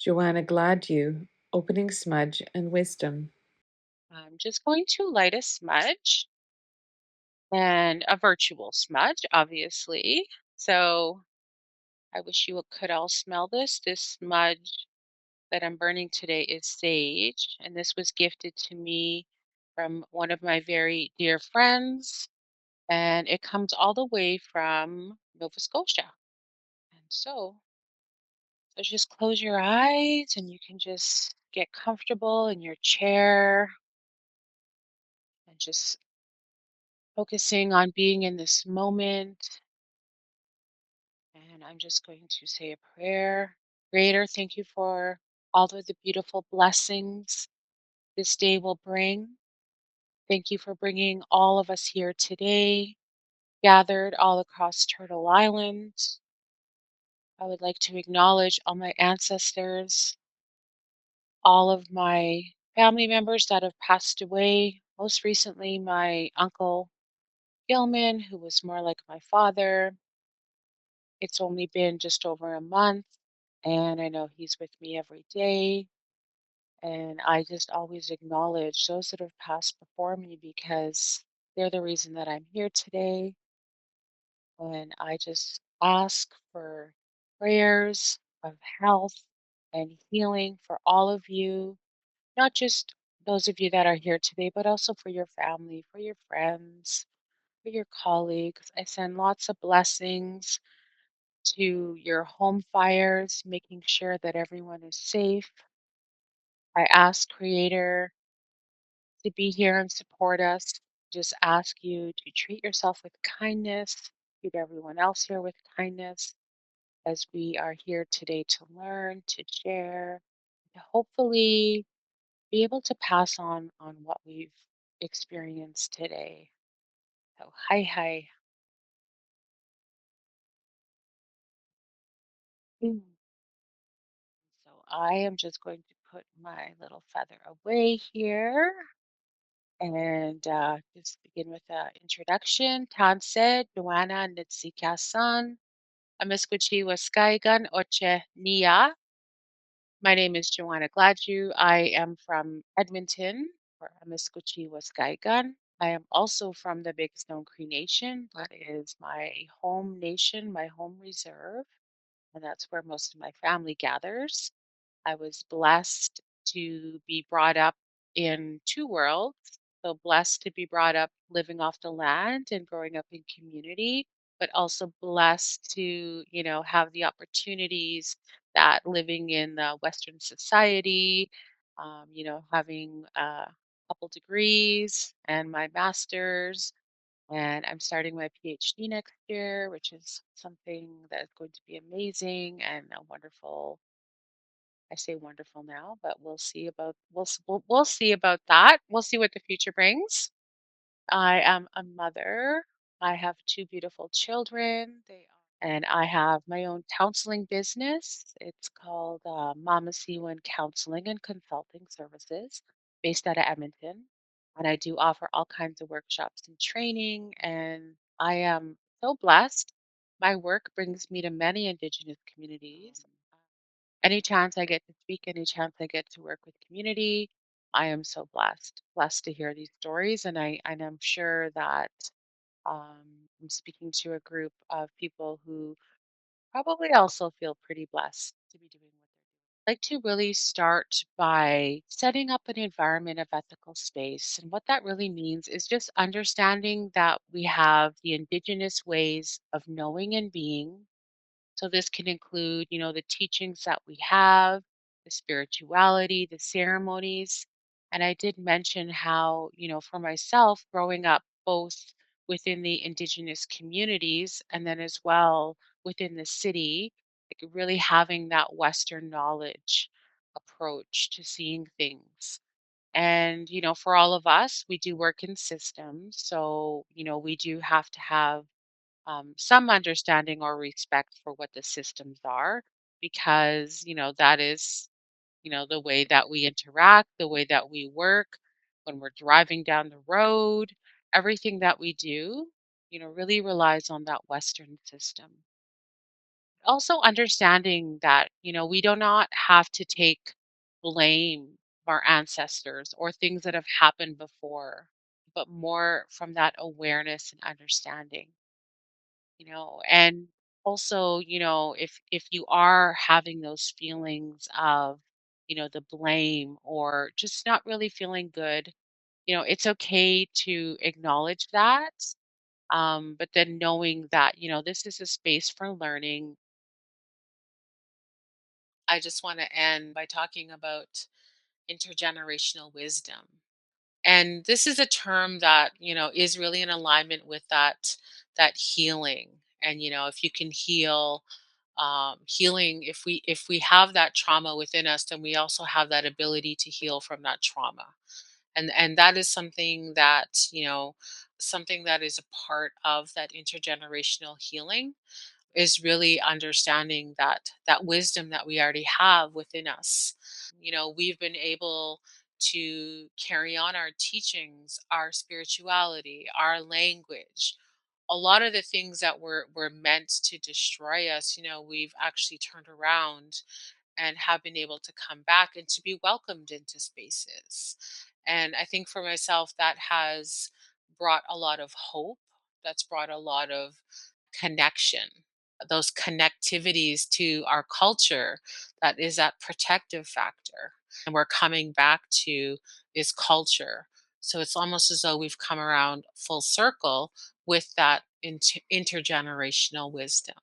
Joanna Gladues, Opening Smudge and Wisdom. I'm just going to light a smudge and a virtual smudge, obviously. So I wish you could all smell this. This smudge that I'm burning today is sage, and this was gifted to me from one of my very dear friends, and it comes all the way from Nova Scotia. And so just close your eyes and you can just get comfortable in your chair and just focusing on being in this moment. And I'm just going to say a prayer. Creator, thank you for all of the beautiful blessings this day will bring. Thank you for bringing all of us here today, gathered all across Turtle Island. I would like to acknowledge all my ancestors, all of my family members that have passed away. Most recently, my uncle Gilman, who was more like my father. It's only been just over a month, and I know he's with me every day. And I just always acknowledge those that have passed before me because they're the reason that I'm here today. And I just ask for prayers of health and healing for all of you, not just those of you that are here today, but also for your family, for your friends, for your colleagues. I send lots of blessings to your home fires, making sure that everyone is safe. I ask Creator to be here and support us. Just ask you to treat yourself with kindness, treat everyone else here with kindness, as we are here today to learn, to share, to hopefully be able to pass on what we've experienced today. So hi hi. Mm. So I am just going to put my little feather away here and just begin with the introduction. Tanse, Joanna Nitsika-san, Amiskuchi Waskaigan Oche Nia. My name is Joanna Gladues. I am from Edmonton, or Amiskuchi Waskaigan. I am also from the Big Stone Cree Nation. That is my home nation, my home reserve, and that's where most of my family gathers. I was blessed to be brought up in two worlds. So, blessed to be brought up living off the land and growing up in community, but also blessed to, have the opportunities that living in Western society, having a couple degrees and my master's. And I'm starting my PhD next year, which is something that is going to be amazing and a wonderful. I say wonderful now, but we'll see about we'll see about that. We'll see what the future brings. I am a mother. I have two beautiful children. And I have my own counseling business. It's called Mama Siwan Counseling and Consulting Services, based out of Edmonton. And I do offer all kinds of workshops and training. And I am so blessed. My work brings me to many Indigenous communities. Any chance I get to speak, any chance I get to work with community, I am so blessed to hear these stories, and I'm sure that I'm speaking to a group of people who probably also feel pretty blessed to be doing what they're doing. I'd like to really start by setting up an environment of ethical space, and what that really means is just understanding that we have the indigenous ways of knowing and being. So this can include, the teachings that we have, the spirituality, the ceremonies. And I did mention how, for myself, growing up both within the indigenous communities and then as well within the city, like really having that Western knowledge approach to seeing things. And, for all of us, we do work in systems. So, we do have to have some understanding or respect for what the systems are because that is the way that we interact, the way that we work when we're driving down the road. Everything that we do really relies on that Western system. Also understanding that, we do not have to take blame of our ancestors or things that have happened before, but more from that awareness and understanding, and also, if you are having those feelings of, the blame or just not really feeling good, it's okay to acknowledge that. But then knowing that, this is a space for learning. I just want to end by talking about intergenerational wisdom. And this is a term that, is really in alignment with that healing. And if you can heal, healing, if we have that trauma within us, then we also have that ability to heal from that trauma. And that is something that is a part of that intergenerational healing, is really understanding that wisdom that we already have within us. We've been able to carry on our teachings, our spirituality, our language. A lot of the things that were meant to destroy us, we've actually turned around and have been able to come back and to be welcomed into spaces. And I think for myself, that has brought a lot of hope. That's brought a lot of connection, those connectivities to our culture. That is that protective factor. And we're coming back to is culture. So it's almost as though we've come around full circle with that intergenerational wisdom.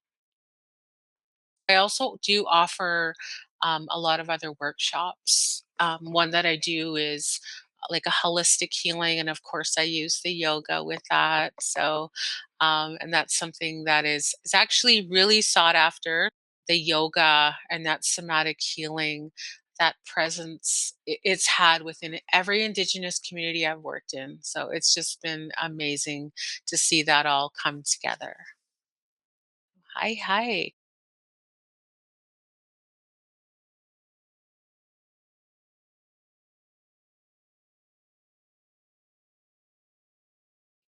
I also do offer a lot of other workshops. One that I do is like a holistic healing, and of course, I use the yoga with that. So, and that's something that is actually really sought after. The yoga and that somatic healing, that presence, it's had within every Indigenous community I've worked in. So it's just been amazing to see that all come together. Hi, hi.